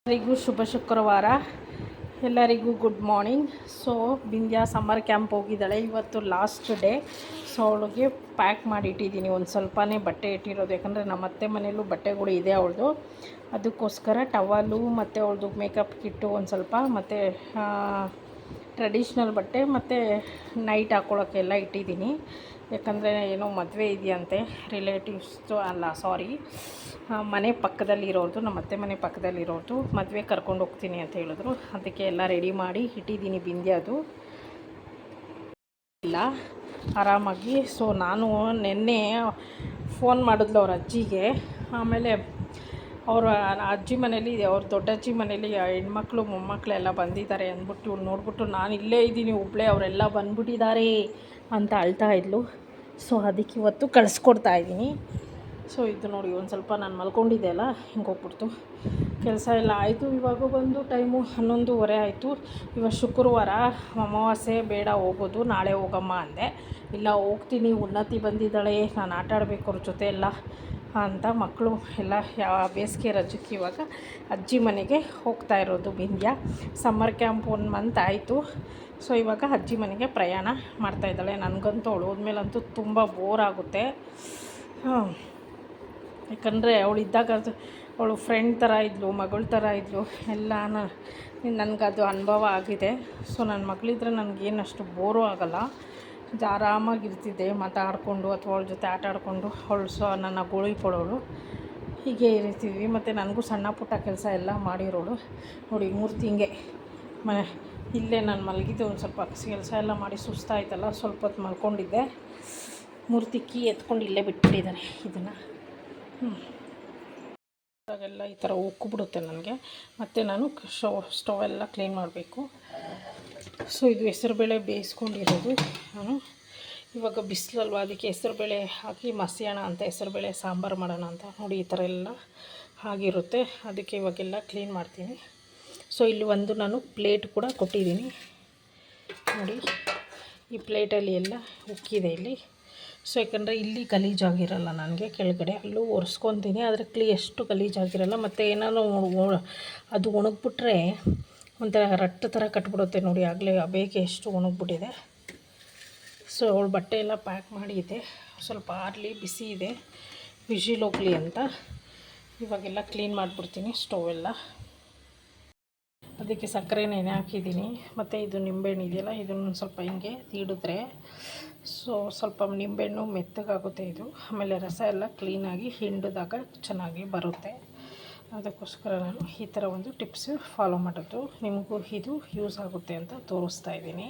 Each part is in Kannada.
ಎಲ್ಲರಿಗೂ ಶುಭ ಶುಕ್ರವಾರ. ಎಲ್ಲರಿಗೂ good morning. So Bindya summer camp ಹೋಗಿದ್ದಾಳೆ. ಇವತ್ತು ಲಾಸ್ಟ್ ಡೇ. ಸೊ ಅವಳಿಗೆ ಪ್ಯಾಕ್ ಮಾಡಿ ಇಟ್ಟಿದ್ದೀನಿ. ಒಂದು ಸ್ವಲ್ಪನೇ ಬಟ್ಟೆ ಇಟ್ಟಿರೋದು, ಯಾಕಂದರೆ ನಮ್ಮ ಅತ್ತೆ ಮನೆಯಲ್ಲೂ ಬಟ್ಟೆಗಳು ಇದೆ ಅವಳದು. ಅದಕ್ಕೋಸ್ಕರ ಟವಲು ಮತ್ತು ಅವಳದು ಮೇಕಪ್ ಕಿಟ್ಟು ಒಂದು ಸ್ವಲ್ಪ, ಮತ್ತು ಟ್ರೆಡಿಷ್ನಲ್ ಬಟ್ಟೆ ಮತ್ತು ನೈಟ್ ಹಾಕ್ಕೊಳ್ಳೋಕ್ಕೆಲ್ಲ ಇಟ್ಟಿದ್ದೀನಿ. ಯಾಕಂದರೆ ಏನೋ ಮದುವೆ ಇದೆಯಂತೆ, ರಿಲೇಟಿವ್ಸ್ದು ಅಲ್ಲ, ಸಾರಿ, ಮನೆ ಪಕ್ಕದಲ್ಲಿರೋದು, ನಮ್ಮ ಅತ್ತೆ ಮನೆ ಪಕ್ಕದಲ್ಲಿರೋದು ಮದುವೆ ಕರ್ಕೊಂಡು ಹೋಗ್ತೀನಿ ಅಂತ ಹೇಳಿದ್ರು. ಅದಕ್ಕೆ ಎಲ್ಲ ರೆಡಿ ಮಾಡಿ ಇಟ್ಟಿದ್ದೀನಿ. ಬಿಂದ್ಯದು ಇಲ್ಲ ಆರಾಮಾಗಿ. ಸೊ ನಾನು ನಿನ್ನೆ ಫೋನ್ ಮಾಡಿದ್ಲು ಅವ್ರ ಅಜ್ಜಿಗೆ. ಆಮೇಲೆ ಅವರ ಅಜ್ಜಿ ಮನೇಲಿ, ಅವ್ರ ದೊಡ್ಡಜ್ಜಿ ಮನೇಲಿ ಹೆಣ್ಮಕ್ಳು ಮೊಮ್ಮಕ್ಕಳೆಲ್ಲ ಬಂದಿದ್ದಾರೆ ಅಂದ್ಬಿಟ್ಟು ಇವ್ಳು ನೋಡ್ಬಿಟ್ಟು ನಾನು ಇಲ್ಲೇ ಇದ್ದೀನಿ ಒಬ್ಬಳೇ, ಅವರೆಲ್ಲ ಬಂದ್ಬಿಟ್ಟಿದ್ದಾರೆ ಅಂತ ಅಳ್ತಾ ಇದ್ಲು. ಸೊ ಅದಕ್ಕೆ ಇವತ್ತು ಕಳಿಸ್ಕೊಡ್ತಾಯಿದ್ದೀನಿ. ಸೊ ಇದು ನೋಡಿ, ಒಂದು ಸ್ವಲ್ಪ ನಾನು ಮಲ್ಕೊಂಡಿದ್ದೆ ಅಲ್ಲ, ಹಿಂಗೆ ಹೋಗ್ಬಿಡ್ತು. ಕೆಲಸ ಎಲ್ಲ ಆಯಿತು. ಇವಾಗ ಬಂದು ಟೈಮು 11:30 ಆಯಿತು. ಇವಾಗ ಶುಕ್ರವಾರ, ಅಮಾವಾಸ್ಯೆ, ಬೇಡ ಹೋಗೋದು, ನಾಳೆ ಹೋಗಮ್ಮ ಅಂದೆ. ಇಲ್ಲ ಹೋಗ್ತೀನಿ, ಉನ್ನತಿ ಬಂದಿದ್ದಾಳೆ, ನಾನು ಆಟ ಆಡಬೇಕು ಅವ್ರ ಜೊತೆ ಎಲ್ಲ ಅಂತ ಮಕ್ಕಳು ಎಲ್ಲ ಬೇಸಿಗೆ ರಜಕ್ಕೆ ಇವಾಗ ಅಜ್ಜಿ ಮನೆಗೆ ಹೋಗ್ತಾ ಇರೋದು. ಬಿಂದ್ಯಾ ಸಮ್ಮರ್ ಕ್ಯಾಂಪ್ 1 ಮಂತ್ ಆಯಿತು. ಸೊ ಇವಾಗ ಅಜ್ಜಿ ಮನೆಗೆ ಪ್ರಯಾಣ ಮಾಡ್ತಾಯಿದ್ದಾಳೆ. ನನಗಂತೂ ಅವಳು ಹೋದ್ಮೇಲಂತೂ ತುಂಬ ಬೋರ್ ಆಗುತ್ತೆ. ಯಾಕಂದರೆ ಅವಳಿದ್ದಾಗ ಅವಳು ಫ್ರೆಂಡ್ ಥರ ಇದ್ಲು, ಮಗಳ ಥರ ಇದ್ಲು, ಎಲ್ಲ ನನಗದು ಅನುಭವ ಆಗಿದೆ. ಸೊ ನನ್ನ ಮಗಳಿದ್ರೆ ನನಗೇನು ಅಷ್ಟು ಬೋರು ಆಗೋಲ್ಲ, ಆರಾಮಾಗಿರ್ತಿದ್ದೆ ಮಾತಾಡಿಕೊಂಡು, ಅಥವಾ ಅವಳ ಜೊತೆ ಆಟ ಆಡಿಕೊಂಡು. ಅವಳು ನನ್ನ ಗೋಳಿಕೊಳ್ಳೋಳು, ಹೀಗೆ ಇರ್ತಿದ್ವಿ. ಮತ್ತು ನನಗೂ ಸಣ್ಣ ಪುಟ್ಟ ಕೆಲಸ ಎಲ್ಲ ಮಾಡಿರೋಳು ನೋಡಿ. ಮೂರ್ತಿ ಹಿಂಗೆ ಇಲ್ಲೇ ನಾನು ಮಲಗಿದ್ದೆ. ಒಂದು ಸ್ವಲ್ಪ ಕೆಲಸ ಎಲ್ಲ ಮಾಡಿ ಸುಸ್ತಾಯ್ತಲ್ಲ, ಸ್ವಲ್ಪ ಹೊತ್ತು ಮಲ್ಕೊಂಡಿದ್ದೆ. ಮೂರ್ತಿ ಕೀ ಎತ್ಕೊಂಡು ಇಲ್ಲೇ ಬಿಟ್ಬಿಟ್ಟಿದ್ದಾನೆ ಇದನ್ನು. ಅವಾಗೆಲ್ಲ ಈ ಥರ ಉಕ್ಕಿಬಿಡುತ್ತೆ ನನಗೆ. ಮತ್ತು ನಾನು ಸ್ಟವ್ ಎಲ್ಲ ಕ್ಲೀನ್ ಮಾಡಬೇಕು. ಸೊ ಇದು ಹೆಸರುಬೇಳೆ ಬೇಯಿಸ್ಕೊಂಡಿರೋದು ನಾನು. ಇವಾಗ ಬಿಸಿಲಲ್ವ, ಅದಕ್ಕೆ ಹೆಸರುಬೇಳೆ ಹಾಕಿ ಮಸಿಯೋಣ ಅಂತ, ಹೆಸರುಬೇಳೆ ಸಾಂಬಾರು ಮಾಡೋಣ ಅಂತ ನೋಡಿ. ಈ ಥರ ಎಲ್ಲ ಆಗಿರುತ್ತೆ. ಅದಕ್ಕೆ ಇವಾಗೆಲ್ಲ ಕ್ಲೀನ್ ಮಾಡ್ತೀನಿ. ಸೊ ಇಲ್ಲಿ ಒಂದು ನಾನು ಪ್ಲೇಟ್ ಕೂಡ ಕೊಟ್ಟಿದ್ದೀನಿ ನೋಡಿ. ಈ ಪ್ಲೇಟಲ್ಲಿ ಎಲ್ಲ ಉಕ್ಕಿದೆ ಇಲ್ಲಿ. ಸೊ ಯಾಕಂದರೆ ಇಲ್ಲಿ ಗಲೀಜಾಗಿರಲ್ಲ ನನಗೆ, ಕೆಳಗಡೆ ಅಲ್ಲೂ ಒರೆಸ್ಕೊತೀನಿ, ಆದರೆ ಎಷ್ಟು ಗಲೀಜಾಗಿರಲ್ಲ. ಮತ್ತು ಏನಾದ್ರು ಅದು ಒಣಗಿಬಿಟ್ರೆ ಒಂಥರ ರಟ್ಟು ಥರ ಕಟ್ಬಿಡುತ್ತೆ ನೋಡಿ. ಆಗಲೇ ಬೇಗ ಎಷ್ಟು ಒಣಗಿಬಿಟ್ಟಿದೆ. ಸೊ ಅವಳು ಬಟ್ಟೆ ಎಲ್ಲ ಪ್ಯಾಕ್ ಮಾಡಿದ್ದೆ, ಸ್ವಲ್ಪ ಆರಲಿ, ಬಿಸಿ ಇದೆ, ವಿಜಿಲ್ ಹೋಗಲಿ ಅಂತ. ಇವಾಗೆಲ್ಲ ಕ್ಲೀನ್ ಮಾಡಿಬಿಡ್ತೀನಿ ಸ್ಟವ್ ಎಲ್ಲ. ಅದಕ್ಕೆ ಸಕ್ಕರೆ ನೆನೆ ಹಾಕಿದ್ದೀನಿ. ಮತ್ತು ಇದು ನಿಂಬೆಹಣ್ಣು ಇದೆಯಲ್ಲ, ಇದನ್ನು ಸ್ವಲ್ಪ ಹಿಂಗೆ ತೀಡಿದ್ರೆ ಸೊ ಸ್ವಲ್ಪ ನಿಂಬೆಹಣ್ಣು ಮೆತ್ತಗಾಗುತ್ತೆ ಇದು. ಆಮೇಲೆ ರಸ ಎಲ್ಲ ಕ್ಲೀನಾಗಿ ಹಿಂಡಿದಾಗ ಚೆನ್ನಾಗಿ ಬರುತ್ತೆ. ಅದಕ್ಕೋಸ್ಕರ ನಾನು ಈ ಥರ ಒಂದು ಟಿಪ್ಸ್ ಫಾಲೋ ಮಾಡೋದು, ನಿಮಗೂ ಇದು ಯೂಸ್ ಆಗುತ್ತೆ ಅಂತ ತೋರಿಸ್ತಾ ಇದ್ದೀನಿ.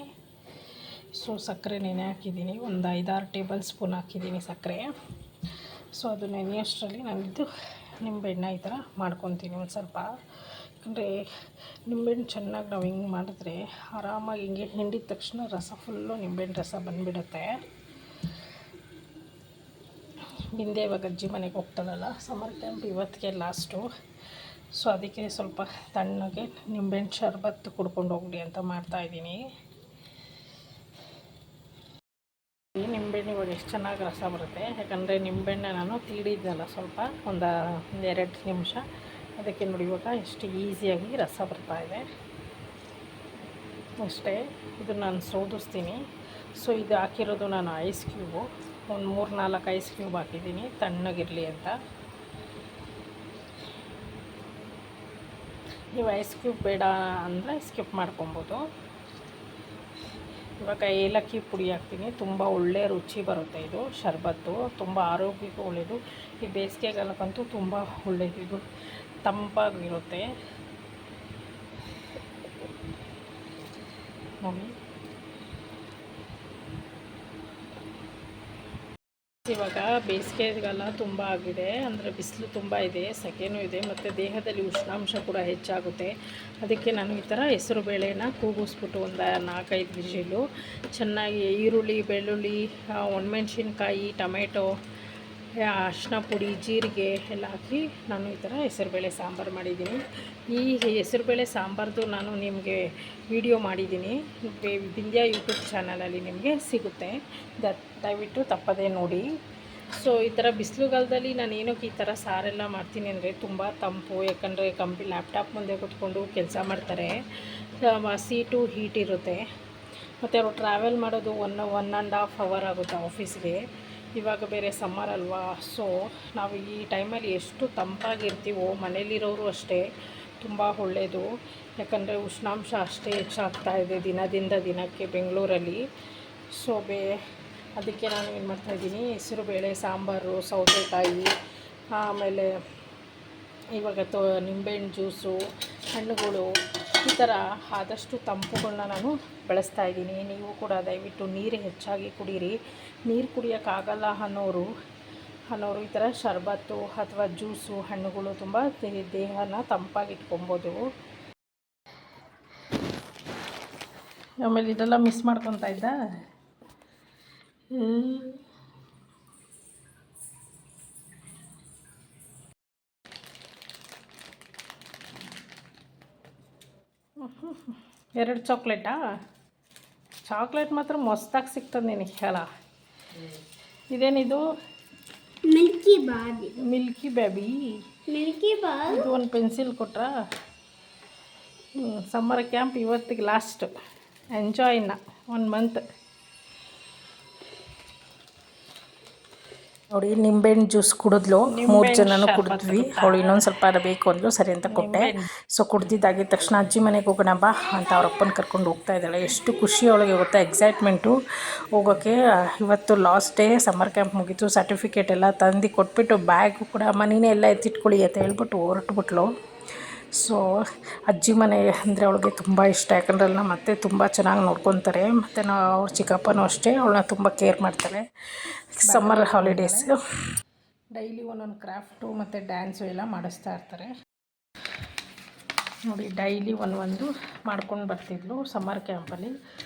ಸೊ ಸಕ್ಕರೆ ನೆನೆ ಹಾಕಿದ್ದೀನಿ, ಒಂದು 5-6 ಟೇಬಲ್ ಸ್ಪೂನ್ ಹಾಕಿದ್ದೀನಿ ಸಕ್ಕರೆ. ಸೊ ಅದು ನೆನೆಯೋಷ್ಟರಲ್ಲಿ ನಾನಿದ್ದು ನಿಂಬೆಹಣ್ಣ ಈ ಥರ ಮಾಡ್ಕೊತೀನಿ ಒಂದು ಸ್ವಲ್ಪ. ಯಾಕಂದರೆ ನಿಂಬೆಹಣ್ಣು ಚೆನ್ನಾಗಿ ನಾವು ಹಿಂಗೆ ಮಾಡಿದ್ರೆ ಆರಾಮಾಗಿ ಹಿಂಗೆ ಹಿಂಡಿದ ತಕ್ಷಣ ರಸ ಫುಲ್ಲು ನಿಂಬೆಹಣ್ಣು ರಸ ಬಂದುಬಿಡುತ್ತೆ. ಬಿಂದೆ ಇವಾಗ ಅಜ್ಜಿ ಮನೆಗೆ ಹೋಗ್ತಾಳಲ್ಲ, ಸಮ್ಮರ್ ಕ್ಯಾಂಪ್ ಇವತ್ತಿಗೆ ಲಾಸ್ಟು. ಸೊ ಅದಕ್ಕೆ ಸ್ವಲ್ಪ ತಣ್ಣಗೆ ನಿಂಬೆಹಣ್ಣು ಶರ್ಬತ್ತು ಕುಡ್ಕೊಂಡು ಹೋಗಲಿ ಅಂತ ಮಾಡ್ತಾಯಿದ್ದೀನಿ. ನಿಂಬೆಹಣ್ಣು ಇವಾಗ ಎಷ್ಟು ಚೆನ್ನಾಗಿ ರಸ ಬರುತ್ತೆ, ಯಾಕಂದರೆ ನಿಂಬೆಹಣ್ಣು ನಾನು ತೀಡಿದ್ನಲ್ಲ ಸ್ವಲ್ಪ, ಒಂದು 2 ನಿಮಿಷ. ಅದಕ್ಕೆ ನೋಡಿ ಇವಾಗ ಎಷ್ಟು ಈಸಿಯಾಗಿ ರಸ ಬರ್ತಾಯಿದೆ ಅಷ್ಟೇ. ಇದು ನಾನು ಸೋದಿಸ್ತೀನಿ. ಸೊ ಇದು ಹಾಕಿರೋದು ನಾನು ಐಸ್ ಕ್ಯೂಬು, ಒಂದು 3-4 ಐಸ್ ಕ್ಯೂಬ್ ಹಾಕಿದ್ದೀನಿ ತಣ್ಣಗಿರಲಿ ಅಂತ. ನೀವು ಐಸ್ ಕ್ಯೂಬ್ ಬೇಡ ಅಂದರೆ ಸ್ಕಿಪ್ ಮಾಡ್ಕೊಬೋದು. ಇವಾಗ ಏಲಕ್ಕಿ ಪುಡಿ ಹಾಕ್ತೀನಿ, ತುಂಬ ಒಳ್ಳೆ ರುಚಿ ಬರುತ್ತೆ ಇದು ಶರ್ಬತ್ತು, ತುಂಬ ಆರೋಗ್ಯಕ್ಕೂ ಒಳ್ಳೆಯದು. ಈ ಬೇಸಿಗೆಗಾಲಕ್ಕಂತೂ ತುಂಬ ಒಳ್ಳೆಯದು, ಇದು ತಂಪಾಗಿರುತ್ತೆ ನೋಡಿ. ಇವಾಗ ಬೇಸಿಗೆಗಾಲ ತುಂಬ ಆಗಿದೆ, ಅಂದರೆ ಬಿಸಿಲು ತುಂಬ ಇದೆ, ಸೆಕೆನೂ ಇದೆ, ಮತ್ತು ದೇಹದಲ್ಲಿ ಉಷ್ಣಾಂಶ ಕೂಡ ಹೆಚ್ಚಾಗುತ್ತೆ. ಅದಕ್ಕೆ ನಾನು ಈ ಥರ ಹೆಸರು ಬೇಳೆನ ಕೂಗಿಸ್ಬಿಟ್ಟು ಒಂದು 4-5 ವಿಜಿಲು ಚೆನ್ನಾಗಿ ಈರುಳ್ಳಿ, ಬೆಳ್ಳುಳ್ಳಿ, ಒಣಮೆಣ್ಸಿನ್ಕಾಯಿ, ಟೊಮೆಟೊ, ಅರಿಶಿನ ಪುಡಿ, ಜೀರಿಗೆ ಎಲ್ಲ ಹಾಕಿ ನಾನು ಈ ಥರ ಹೆಸರುಬೇಳೆ ಸಾಂಬಾರು ಮಾಡಿದ್ದೀನಿ. ಈ ಹೆಸರುಬೇಳೆ ಸಾಂಬಾರ್ದು ನಾನು ನಿಮಗೆ ವಿಡಿಯೋ ಮಾಡಿದ್ದೀನಿ, ಬಿಂದ್ಯಾ ಯೂಟ್ಯೂಬ್ ಚಾನಲಲ್ಲಿ ನಿಮಗೆ ಸಿಗುತ್ತೆ, ದಯವಿಟ್ಟು ತಪ್ಪದೇ ನೋಡಿ. ಸೊ ಈ ಥರ ಬಿಸಿಲುಗಾಲದಲ್ಲಿ ನಾನು ಏನಕ್ಕೆ ಈ ಥರ ಸಾರೆಲ್ಲ ಮಾಡ್ತೀನಿ ಅಂದರೆ ತುಂಬ ತಂಪು, ಯಾಕಂದರೆ ಲ್ಯಾಪ್ಟಾಪ್ ಮುಂದೆ ಕೂತ್ಕೊಂಡು ಕೆಲಸ ಮಾಡ್ತಾರೆ, ಸೀಟು ಹೀಟ್ ಇರುತ್ತೆ, ಮತ್ತು ಅವರು ಟ್ರಾವೆಲ್ ಮಾಡೋದು 1.5 ಅವರ್ ಆಗುತ್ತೆ ಆಫೀಸ್ಗೆ. ಇವಾಗ ಬೇರೆ ಸಮ್ಮರ್ ಅಲ್ವಾ, ಸೊ ನಾವು ಈ ಟೈಮಲ್ಲಿ ಎಷ್ಟು ತಂಪಾಗಿರ್ತೀವೋ ಮನೇಲಿರೋರು ಅಷ್ಟೇ ತುಂಬ ಒಳ್ಳೆಯದು. ಯಾಕಂದರೆ ಉಷ್ಣಾಂಶ ಅಷ್ಟೇ ಹೆಚ್ಚಾಗ್ತಾ ಇದೆ ದಿನದಿಂದ ದಿನಕ್ಕೆ ಬೆಂಗಳೂರಲ್ಲಿ. ಸೊ ಅದಕ್ಕೆ ನಾನು ಏನು ಮಾಡ್ತಾಯಿದ್ದೀನಿ, ಹೆಸರುಬೇಳೆ ಸಾಂಬಾರು, ಸೌತೆಕಾಯಿ, ಆಮೇಲೆ ಇವಾಗ ನಿಂಬೆಹಣ್ಣು ಜ್ಯೂಸು, ಹಣ್ಣುಗಳು, ಈ ಥರ ಆದಷ್ಟು ತಂಪುಗಳನ್ನ ನಾನು ಬಳಸ್ತಾಯಿದ್ದೀನಿ. ನೀವು ಕೂಡ ದಯವಿಟ್ಟು ನೀರು ಹೆಚ್ಚಾಗಿ ಕುಡೀರಿ. ನೀರು ಕುಡಿಯೋಕ್ಕಾಗಲ್ಲ ಅನ್ನೋರು ಈ ಥರ ಶರ್ಬತ್ತು ಅಥವಾ ಜ್ಯೂಸು, ಹಣ್ಣುಗಳು ತುಂಬ ದೇಹನ ತಂಪಾಗಿಟ್ಕೊಬೋದು. ಆಮೇಲೆ ಇದೆಲ್ಲ ಮಿಸ್ ಮಾಡ್ಕೊತಾ ಇದ್ದ. ಎರಡು ಚಾಕ್ಲೇಟ್ ಮಾತ್ರ ಮಸ್ತಾಗಿ ಸಿಗ್ತದೆ ನಿನಗೆ ಅಲ್ಲ. ಇದೇನಿದು? Milky baby. ಇದು ಒಂದು ಪೆನ್ಸಿಲ್ ಕೊಟ್ರಾ. ಸಮ್ಮರ್ ಕ್ಯಾಂಪ್ ಇವತ್ತಿಗೆ ಲಾಸ್ಟ್. ಎಂಜಾಯ್ ಇನ್ನು 1 ಮಂತ್. ನೋಡಿ, ನಿಂಬೆಹಣ್ಣು ಜ್ಯೂಸ್ ಕುಡಿದ್ಲು. 3 ಜನನೂ ಕುಡಿದ್ವಿ. ಅವಳು ಇನ್ನೊಂದು ಸ್ವಲ್ಪ ಬೇಕು ಅಂದ್ಲು, ಸರಿ ಅಂತ ಕೊಟ್ಟೆ. ಸೊ ಕುಡ್ದಿದ್ದಾಗಿದ್ದ ತಕ್ಷಣ ಅಜ್ಜಿ ಮನೆಗೆ ಹೋಗೋಣ ಬಾ ಅಂತ ಅವ್ರ ಅಪ್ಪನ ಕರ್ಕೊಂಡು ಹೋಗ್ತಾ ಇದ್ದಾಳೆ. ಎಷ್ಟು ಖುಷಿ ಅವಳಿಗೆ ಗೊತ್ತಾ, ಎಕ್ಸೈಟ್ಮೆಂಟು ಹೋಗೋಕ್ಕೆ. ಇವತ್ತು ಲಾಸ್ಟ್ ಡೇ, ಸಮ್ಮರ್ ಕ್ಯಾಂಪ್ ಮುಗೀತು. ಸರ್ಟಿಫಿಕೇಟ್ ಎಲ್ಲ ತಂದು ಕೊಟ್ಬಿಟ್ಟು ಬ್ಯಾಗು ಕೂಡ ಮನೆಯೇ ಎಲ್ಲ ಎತ್ತಿಟ್ಕೊಳ್ಳಿ ಅಂತ ಹೇಳ್ಬಿಟ್ಟು ಹೊರಟುಬಿಟ್ಲು. ಸೊ ಅಜ್ಜಿ ಮನೆ ಅಂದರೆ ಅವಳಿಗೆ ತುಂಬ ಇಷ್ಟ, ಯಾಕಂದ್ರೆ ಅಲ್ಲಿ ನಮ್ಮ ಅತ್ತೆ ತುಂಬ ಚೆನ್ನಾಗಿ ನೋಡ್ಕೊತಾರೆ, ಮತ್ತು ಅವ್ರ ಚಿಕ್ಕಪ್ಪನೂ ಅಷ್ಟೇ ಅವಳನ್ನ ತುಂಬ ಕೇರ್ ಮಾಡ್ತಾರೆ. ಸಮ್ಮರ್ ಹಾಲಿಡೇಸ್ ಡೈಲಿ ಒಂದೊಂದು ಕ್ರಾಫ್ಟು ಮತ್ತು ಡ್ಯಾನ್ಸು ಎಲ್ಲ ಮಾಡಿಸ್ತಾ ಇರ್ತಾರೆ. ನೋಡಿ, ಡೈಲಿ ಒಂದು ಮಾಡ್ಕೊಂಡು ಬರ್ತಿದ್ಲು ಸಮ್ಮರ್ ಕ್ಯಾಂಪಲ್ಲಿ.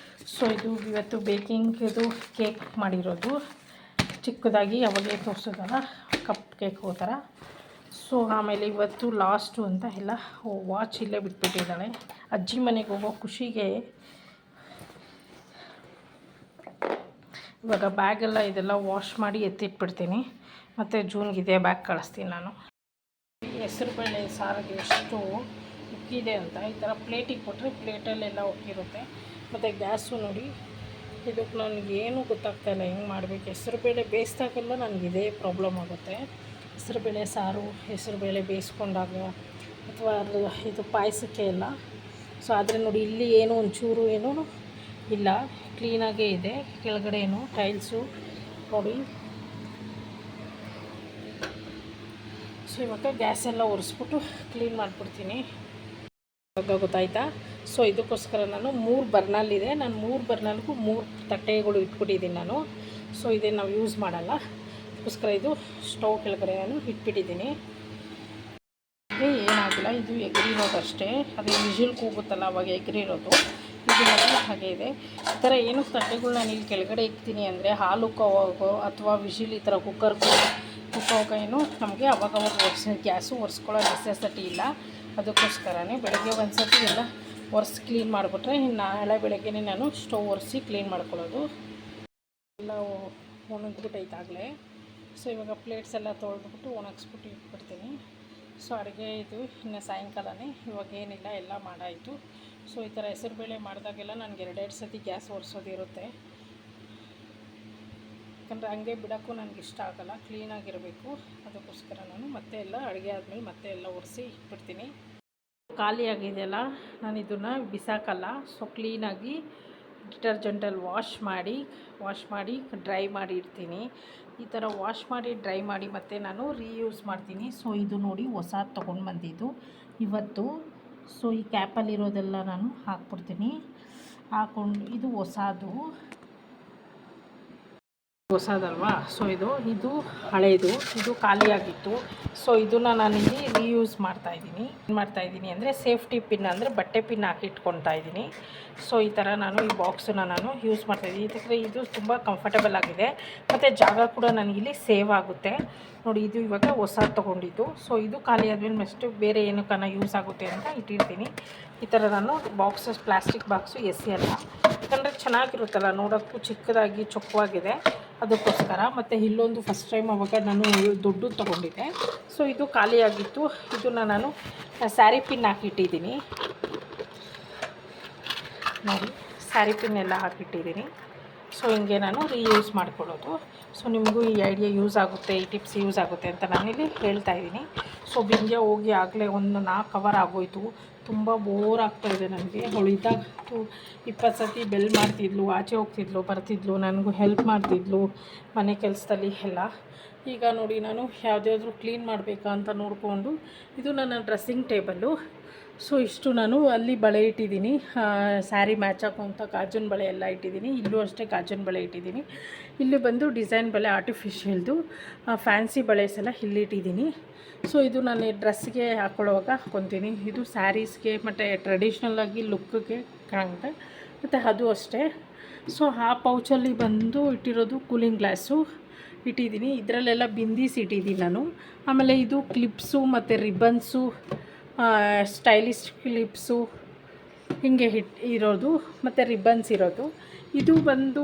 ಸೊ ಇದು ಇವತ್ತು ಬೇಕಿಂಗ್ದು ಕೇಕ್ ಮಾಡಿರೋದು, ಚಿಕ್ಕದಾಗಿ ಅವಾಗೇ ತೋರಿಸೋದಲ್ಲ, ಕಪ್ ಕೇಕ್ ಥರ. ಸೊ ಆಮೇಲೆ ಇವತ್ತು ಲಾಸ್ಟು ಅಂತ ಎಲ್ಲ ವಾಚ್ ಇಲ್ಲೇ ಬಿಟ್ಬಿಟ್ಟಿದ್ದಾಳೆ. ಅಜ್ಜಿ ಮನೆಗೆ ಹೋಗೋ ಖುಷಿಗೆ ಇವಾಗ ಬ್ಯಾಗೆಲ್ಲ ಇದೆಲ್ಲ ವಾಶ್ ಮಾಡಿ ಎತ್ತಿಟ್ಬಿಡ್ತೀನಿ, ಮತ್ತು ಜೂನ್ಗೆ ಇದೇ ಬ್ಯಾಗ್ ಕಳಿಸ್ತೀನಿ ನಾನು. ಹೆಸರುಬೇಳೆ ಸಾರಿಗೆ ಎಷ್ಟು ಉಕ್ಕಿದೆ ಅಂತ ಈ ಥರ ಪ್ಲೇಟಿಗೆ ಕೊಟ್ಟರೆ ಪ್ಲೇಟಲ್ಲೆಲ್ಲ ಉಕ್ಕಿರುತ್ತೆ. ಮತ್ತು ಗ್ಯಾಸು ನೋಡಿ, ಇದಕ್ಕೆ ನನಗೇನು ಗೊತ್ತಾಗ್ತಾಯಿಲ್ಲ ಹೆಂಗೆ ಮಾಡಬೇಕು. ಹೆಸರುಬೇಳೆ ಬೇಯಿಸ್ದಾಗೆಲ್ಲ ನನಗೆ ಇದೇ ಪ್ರಾಬ್ಲಮ್ ಆಗುತ್ತೆ. ಹೆಸರುಬೇಳೆ ಸಾರು, ಹೆಸರುಬೇಳೆ ಬೇಯಿಸ್ಕೊಂಡಾಗ ಅಥವಾ ಇದು ಪಾಯಸಕ್ಕೆ ಎಲ್ಲ. ಸೊ ಆದರೆ ನೋಡಿ, ಇಲ್ಲಿ ಏನು ಒಂಚೂರು ಏನೂ ಇಲ್ಲ, ಕ್ಲೀನಾಗೇ ಇದೆ. ಕೆಳಗಡೆ ಏನು ಟೈಲ್ಸು ನೋಡಿ. ಸೊ ಇವಾಗ ಗ್ಯಾಸೆಲ್ಲ ಒರೆಸ್ಬಿಟ್ಟು ಕ್ಲೀನ್ ಮಾಡಿಬಿಡ್ತೀನಿ. ಇವಾಗ ಗೊತ್ತಾಯ್ತಾ. ಸೊ ಇದಕ್ಕೋಸ್ಕರ ನಾನು 3 ಬರ್ನಲ್ಲಿದೆ. ನಾನು 3 ಬರ್ನಲ್ಗೂ 3 ತಟ್ಟೆಗಳು ಇಟ್ಬಿಟ್ಟಿದ್ದೀನಿ ನಾನು. ಸೊ ಇದೇ ನಾವು ಯೂಸ್ ಮಾಡಲ್ಲ, ಅದಕ್ಕೋಸ್ಕರ ಇದು ಸ್ಟವ್ ಕೆಳಗಡೆ ನಾನು ಇಟ್ಬಿಟ್ಟಿದ್ದೀನಿ. ಏನಾಗಿಲ್ಲ, ಇದು ಎಗ್ರಿರೋದು ಅಷ್ಟೇ. ಅದು ವಿಜಿಲ್ ಕೂಗುತ್ತಲ್ಲ ಅವಾಗ ಎಗ್ರಿರೋದು. ಇದು ಹಾಗೆ ಇದೆ. ಈ ಥರ ಏನು ತಟ್ಟೆಗಳು ನಾನು ಇಲ್ಲಿ ಕೆಳಗಡೆ ಇಕ್ತೀನಿ ಅಂದರೆ ಹಾಲು ಉಕ್ಕೋವಾಗೋ ಅಥವಾ ವಿಜಿಲ್ ಈ ಥರ ಕುಕ್ಕೋವಾಗ ಏನು ನಮಗೆ ಅವಾಗವಾಗ ಗ್ಯಾಸು ಒರೆಸ್ಕೊಳ್ಳೋ ನೆಸೆಸಿಟಿ ಇಲ್ಲ. ಅದಕ್ಕೋಸ್ಕರನೇ ಬೆಳಗ್ಗೆ ಒಂದು ಸರ್ತಿ ಎಲ್ಲ ಒರೆಸಿ ಕ್ಲೀನ್ ಮಾಡಿಬಿಟ್ರೆ ನಾಳೆ ಬೆಳಗ್ಗೆನೇ ನಾನು ಸ್ಟವ್ ಒರೆಸಿ ಕ್ಲೀನ್ ಮಾಡ್ಕೊಳ್ಳೋದು. ಎಲ್ಲ ಒಣಗಿಬಿಟ್ಟೈತಾಗಲೇ. ಸೊ ಇವಾಗ ಪ್ಲೇಟ್ಸ್ ಎಲ್ಲ ತೊಳೆದ್ಬಿಟ್ಟು ಒಣಗಿಸ್ಬಿಟ್ಟು ಇಟ್ಬಿಡ್ತೀನಿ. ಸೊ ಅಡುಗೆ ಇದು ಇನ್ನು ಸಾಯಂಕಾಲನೇ, ಇವಾಗ ಏನಿಲ್ಲ, ಎಲ್ಲ ಮಾಡಾಯಿತು. ಸೊ ಈ ಥರ ಹೆಸರುಬೇಳೆ ಮಾಡಿದಾಗೆಲ್ಲ ನನಗೆ 2 ಸತಿ ಗ್ಯಾಸ್ ಒರೆಸೋದಿರುತ್ತೆ, ಯಾಕಂದರೆ ಹಂಗೆ ಬಿಡೋಕ್ಕೂ ನನಗೆ ಇಷ್ಟ ಆಗೋಲ್ಲ, ಕ್ಲೀನಾಗಿರಬೇಕು. ಅದಕ್ಕೋಸ್ಕರ ನಾನು ಮತ್ತೆ ಎಲ್ಲ ಅಡುಗೆ ಆದಮೇಲೆ ಮತ್ತೆ ಎಲ್ಲ ಒರೆಸಿ ಇಟ್ಬಿಡ್ತೀನಿ. ಖಾಲಿಯಾಗಿದೆಯಲ್ಲ, ನಾನು ಇದನ್ನು ಬಿಸಾಕಲ್ಲ. ಸೊ ಕ್ಲೀನಾಗಿ ಡಿಟರ್ಜೆಂಟಲ್ಲಿ ವಾಶ್ ಮಾಡಿ ಡ್ರೈ ಮಾಡಿ ಇಡ್ತೀನಿ. ಈ ಥರ ವಾಶ್ ಮಾಡಿ ಡ್ರೈ ಮಾಡಿ ಮತ್ತೆ ನಾನು ರೀಯೂಸ್ ಮಾಡ್ತೀನಿ. ಸೊ ಇದು ನೋಡಿ, ಹೊಸದು ತೊಗೊಂಡು ಬಂದಿದ್ದು ಇವತ್ತು. ಸೊ ಈ ಕ್ಯಾಪಲ್ಲಿರೋದೆಲ್ಲ ನಾನು ಹಾಕ್ಬಿಡ್ತೀನಿ. ಇದು ಹೊಸದಲ್ವಾ. ಸೊ ಇದು ಹಳೇದು, ಇದು ಖಾಲಿಯಾಗಿತ್ತು. ಸೊ ಇದನ್ನು ನಾನಿಲ್ಲಿ ರೀಯೂಸ್ ಮಾಡ್ತಾಯಿದ್ದೀನಿ. ಏನು ಮಾಡ್ತಾಯಿದ್ದೀನಿ ಅಂದರೆ ಸೇಫ್ಟಿ ಪಿನ್, ಅಂದರೆ ಬಟ್ಟೆ ಪಿನ್ ಹಾಕಿ ಇಟ್ಕೊತಾ ಇದ್ದೀನಿ. ಸೊ ಈ ಥರ ನಾನು ಈ ಬಾಕ್ಸನ್ನು ನಾನು ಯೂಸ್ ಮಾಡ್ತಾಯಿದ್ದೀನಿ. ಇದಕ್ಕೆ ಇದು ತುಂಬ ಕಂಫರ್ಟಬಲ್ ಆಗಿದೆ, ಮತ್ತು ಜಾಗ ಕೂಡ ನನಗಿಲ್ಲಿ ಸೇವ್ ಆಗುತ್ತೆ. ನೋಡಿ, ಇದು ಇವಾಗ ಹೊಸದು ತೊಗೊಂಡಿದ್ದು. ಸೊ ಇದು ಖಾಲಿ ಆದಮೇಲೆ ನೆಕ್ಸ್ಟ್ ಬೇರೆ ಏನಕ್ಕನ್ನ ಯೂಸ್ ಆಗುತ್ತೆ ಅಂತ ಇಟ್ಟಿರ್ತೀನಿ. ಈ ಥರ ನಾನು ಬಾಕ್ಸಸ್, ಪ್ಲಾಸ್ಟಿಕ್ ಬಾಕ್ಸು ಎಸೆಯಲ್ಲ, ಯಾಕಂದರೆ ಚೆನ್ನಾಗಿರುತ್ತಲ್ಲ ನೋಡೋಕ್ಕೂ, ಚಿಕ್ಕದಾಗಿ ಚೊಕ್ಕವಾಗಿದೆ. ಅದಕ್ಕೋಸ್ಕರ. ಮತ್ತು ಇಲ್ಲೊಂದು ಫಸ್ಟ್ ಟೈಮ್ ಅವಾಗ ನಾನು ದುಡ್ಡು ತೊಗೊಂಡಿದ್ದೆ. ಸೊ ಇದು ಖಾಲಿಯಾಗಿತ್ತು. ಇದನ್ನು ನಾನು ಸ್ಯಾರಿ ಪಿನ್ ಹಾಕಿಟ್ಟಿದ್ದೀನಿ ನೋಡಿ, ಸ್ಯಾರಿ ಪಿನ್ ಎಲ್ಲ ಹಾಕಿಟ್ಟಿದ್ದೀನಿ. ಸೊ ಹಿಂಗೆ ನಾನು ರೀಯೂಸ್ ಮಾಡ್ಕೊಳ್ಳೋದು. ಸೊ ನಿಮಗೂ ಈ ಐಡಿಯಾ ಯೂಸ್ ಆಗುತ್ತೆ, ಈ ಟಿಪ್ಸ್ ಯೂಸ್ ಆಗುತ್ತೆ ಅಂತ ನಾನಿಲ್ಲಿ ಹೇಳ್ತಾಯಿದ್ದೀನಿ. ಸೊ ಬಿಂದ್ಯಾ ಹೋಗಿ ಆಗಲೇ ಒಂದು 4 ಅವರ್ ಆಗೋಯಿತು. ತುಂಬ ಬೋರ್ ಆಗ್ತಾಯಿದೆ ನನಗೆ. ಅವಳು ಇದ್ದಾಗ 20 ಸತಿ ಬೆಲ್ ಮಾಡ್ತಿದ್ಲು, ಆಚೆ ಹೋಗ್ತಿದ್ಲು, ಬರ್ತಿದ್ಲು, ನನಗೂ ಹೆಲ್ಪ್ ಮಾಡ್ತಿದ್ಲು ಮನೆ ಕೆಲಸದಲ್ಲಿ ಎಲ್ಲ. ಈಗ ನೋಡಿ ನಾನು ಯಾವುದಾದ್ರೂ ಕ್ಲೀನ್ ಮಾಡಬೇಕಾ ಅಂತ ನೋಡಿಕೊಂಡು, ಇದು ನನ್ನ ಡ್ರೆಸ್ಸಿಂಗ್ ಟೇಬಲ್ಲು. ಸೊ ಇಷ್ಟು ನಾನು ಅಲ್ಲಿ ಬಳೆ ಇಟ್ಟಿದ್ದೀನಿ, ಸ್ಯಾರಿ ಮ್ಯಾಚ್ ಹಾಕುವಂಥ ಗಾಜನ್ ಬಳೆ ಎಲ್ಲ ಇಟ್ಟಿದ್ದೀನಿ. ಇಲ್ಲೂ ಅಷ್ಟೇ ಗಾಜನ್ ಬಳೆ ಇಟ್ಟಿದ್ದೀನಿ. ಇಲ್ಲಿ ಬಂದು ಡಿಸೈನ್ ಬಳೆ ಆರ್ಟಿಫಿಷಿಯಲ್ದು ಫ್ಯಾನ್ಸಿ ಬಳೆಸ್ ಎಲ್ಲ ಇಲ್ಲಿಟ್ಟಿದ್ದೀನಿ. ಸೊ ಇದು ನಾನು ಡ್ರೆಸ್ಗೆ ಹಾಕ್ಕೊಳ್ಳುವಾಗ ಹಾಕ್ಕೊತೀನಿ. ಇದು ಸ್ಯಾರೀಸ್ಗೆ ಮತ್ತು ಟ್ರೆಡಿಷ್ನಲ್ಲಾಗಿ ಲುಕ್ಗೆ ಕಾಣುತ್ತೆ. ಮತ್ತು ಅದು ಅಷ್ಟೇ. ಸೊ ಆ ಪೌಚಲ್ಲಿ ಬಂದು ಇಟ್ಟಿರೋದು ಕೂಲಿಂಗ್ ಗ್ಲಾಸು ಇಟ್ಟಿದ್ದೀನಿ. ಇದರಲ್ಲೆಲ್ಲ ಬಿಂದೀಸ್ ಇಟ್ಟಿದ್ದೀನಿ ನಾನು. ಆಮೇಲೆ ಇದು ಕ್ಲಿಪ್ಸು ಮತ್ತು ರಿಬ್ಬನ್ಸು, ಸ್ಟೈಲಿಶ್ ಕ್ಲಿಪ್ಸು ಹೀಗೆ ಇರೋದು ಮತ್ತು ರಿಬ್ಬನ್ಸ್ ಇರೋದು. ಇದು ಬಂದು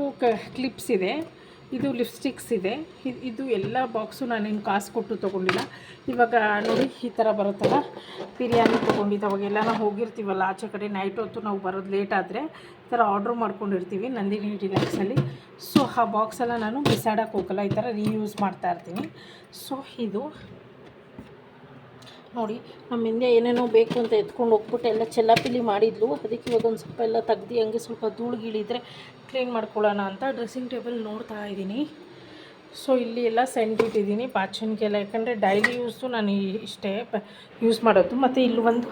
ಕ್ಲಿಪ್ಸ್ ಇದೆ, ಇದು ಲಿಪ್ಸ್ಟಿಕ್ಸ್ ಇದೆ. ಇದು ಎಲ್ಲ ಬಾಕ್ಸು ನಾನೇನು ಕಾಸು ಕೊಟ್ಟು ತೊಗೊಂಡಿಲ್ಲ. ಇವಾಗ ನೋಡಿ ಈ ಥರ ಬರುತ್ತಲ್ಲ, ಬಿರಿಯಾನಿ ತೊಗೊಂಡಿದ್ದು ಅವಾಗೆಲ್ಲ ನಾವು ಹೋಗಿರ್ತೀವಲ್ಲ ಆಚೆ ಕಡೆ, ನೈಟ್ ಹೊತ್ತು ನಾವು ಬರೋದು ಲೇಟ್ ಆದರೆ ಈ ಥರ ಆರ್ಡ್ರ್ ಮಾಡ್ಕೊಂಡಿರ್ತೀವಿ ನಂದಿನಿ ಡಿಲಕ್ಸಲ್ಲಿ. ಸೊ ಆ ಬಾಕ್ಸೆಲ್ಲ ನಾನು ಬಿಸಾಡೋಕ್ಕೆ ಹೋಗಲ್ಲ, ಈ ಥರ ರೀಯೂಸ್ ಮಾಡ್ತಾಯಿರ್ತೀನಿ. ಸೊ ಇದು ನೋಡಿ, ನಮ್ಮ ಹಿಂದೆ ಏನೇನೋ ಬೇಕು ಅಂತ ಎತ್ಕೊಂಡು ಹೋಗ್ಬಿಟ್ಟು ಎಲ್ಲ ಚೆಲ್ಲಾಪಿಲ್ಲಿ ಮಾಡಿದ್ಲು. ಅದಕ್ಕೆ ಇವಾಗ ಒಂದು ಸ್ವಲ್ಪ ಎಲ್ಲ ತೆಗ್ದು ಹಂಗೆ ಸ್ವಲ್ಪ ಧೂಳುಗಿಳಿದ್ರೆ ಕ್ಲೀನ್ ಮಾಡ್ಕೊಳ್ಳೋಣ ಅಂತ ಡ್ರೆಸ್ಸಿಂಗ್ ಟೇಬಲ್ ನೋಡ್ತಾ ಇದ್ದೀನಿ. ಸೊ ಇಲ್ಲಿ ಎಲ್ಲ ಸೆಂಟ್ ಇಟ್ಟಿದ್ದೀನಿ ಪಾಚನ್ಗೆಲ್ಲ, ಯಾಕಂದರೆ ಡೈಲಿ ಯೂಸು ನಾನು ಇಷ್ಟೇ ಯೂಸ್ ಮಾಡೋದು. ಮತ್ತು ಇಲ್ಲಿ ಒಂದು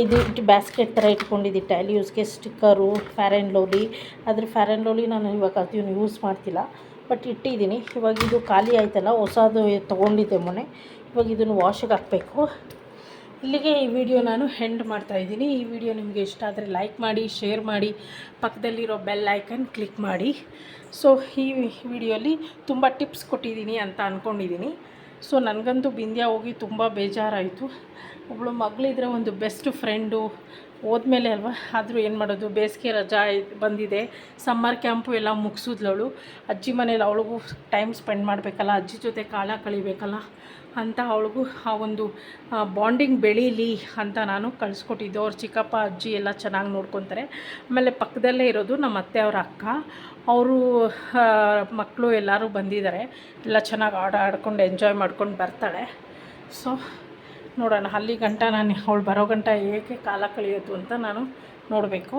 ಇದು ಬ್ಯಾಸ್ಕೆಟ್ ಥರ ಇಟ್ಕೊಂಡಿದ್ದೀನಿ ಡೈಲಿ ಯೂಸ್ಗೆ. Sticker, Fair and Lovely. ಆದರೆ ಫೇರ್ ಆ್ಯಂಡ್ ಲವ್ಲಿ ನಾನು ಇವಾಗ ಅದನ್ನು ಯೂಸ್ ಮಾಡ್ತಿಲ್ಲ, ಬಟ್ ಇಟ್ಟಿದ್ದೀನಿ. ಇವಾಗ ಇದು ಖಾಲಿ ಆಯ್ತಲ್ಲ, ಹೊಸದು ತೊಗೊಂಡಿದ್ದೆ ಮೊನ್ನೆ. ಇವಾಗ ಇದನ್ನು ವಾಶಿಗೆ ಹಾಕಬೇಕು. ಇಲ್ಲಿಗೆ ಈ ವಿಡಿಯೋ ನಾನು ಎಂಡ್ ಮಾಡ್ತಾಯಿದ್ದೀನಿ. ಈ ವಿಡಿಯೋ ನಿಮಗೆ ಇಷ್ಟ ಆದರೆ ಲೈಕ್ ಮಾಡಿ, ಶೇರ್ ಮಾಡಿ, ಪಕ್ಕದಲ್ಲಿರೋ ಬೆಲ್ ಐಕನ್ ಕ್ಲಿಕ್ ಮಾಡಿ. ಸೊ ಈ ವಿಡಿಯೋಲಿ ತುಂಬ ಟಿಪ್ಸ್ ಕೊಟ್ಟಿದ್ದೀನಿ ಅಂತ ಅಂದ್ಕೊಂಡಿದ್ದೀನಿ. ಸೊ ನನಗಂತೂ ಬಿಂದ್ಯಾ ಹೋಗಿ ತುಂಬ ಬೇಜಾರಾಯಿತು. ಒಬ್ಬಳು ಮಗಳಿದ್ರೆ ಒಂದು ಬೆಸ್ಟ್ ಫ್ರೆಂಡು, ಹೋದ್ಮೇಲೆ ಅಲ್ವಾ, ಆದರೂ ಏನು ಮಾಡೋದು, ಬೇಸಿಗೆ ರಜಾ ಬಂದಿದೆ, ಸಮ್ಮರ್ ಕ್ಯಾಂಪು ಎಲ್ಲ ಮುಗಿಸಿದ್ಲವಳು. ಅಜ್ಜಿ ಮನೇಲಿ ಅವಳಿಗೂ ಟೈಮ್ ಸ್ಪೆಂಡ್ ಮಾಡಬೇಕಲ್ಲ, ಅಜ್ಜಿ ಜೊತೆ ಕಾಲ ಕಳಿಬೇಕಲ್ಲ ಅಂತ ಅವಳಿಗೂ ಆ ಒಂದು ಬಾಂಡಿಂಗ್ ಬೆಳೀಲಿ ಅಂತ ನಾನು ಕಳಿಸ್ಕೊಟ್ಟಿದ್ದು. ಅವ್ರ ಚಿಕ್ಕಪ್ಪ ಅಜ್ಜಿ ಎಲ್ಲ ಚೆನ್ನಾಗಿ ನೋಡ್ಕೊತಾರೆ. ಆಮೇಲೆ ಪಕ್ಕದಲ್ಲೇ ಇರೋದು ನಮ್ಮ ಅತ್ತೆ ಅವರ ಅಕ್ಕ, ಅವರು ಮಕ್ಕಳು ಎಲ್ಲರೂ ಬಂದಿದ್ದಾರೆ. ಎಲ್ಲ ಚೆನ್ನಾಗಿ ಆಡ್ಕೊಂಡು ಎಂಜಾಯ್ ಮಾಡ್ಕೊಂಡು ಬರ್ತಾಳೆ. ಸೊ ನೋಡೋಣ, ಅಲ್ಲಿ ಗಂಟ ನಾನು ಅವಳು ಬರೋ ಗಂಟ ಹೇಗೆ ಕಾಲ ಕಳೆಯೋದು ಅಂತ ನಾನು ನೋಡಬೇಕು.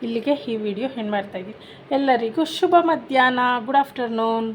ಇಲ್ಲಿಗೆ ಈ ವಿಡಿಯೋ ಎಂಡ್ ಮಾಡ್ತಾಯಿದ್ದೀನಿ. ಎಲ್ಲರಿಗೂ ಶುಭ ಮಧ್ಯಾಹ್ನ, ಗುಡ್ ಆಫ್ಟರ್ನೂನ್.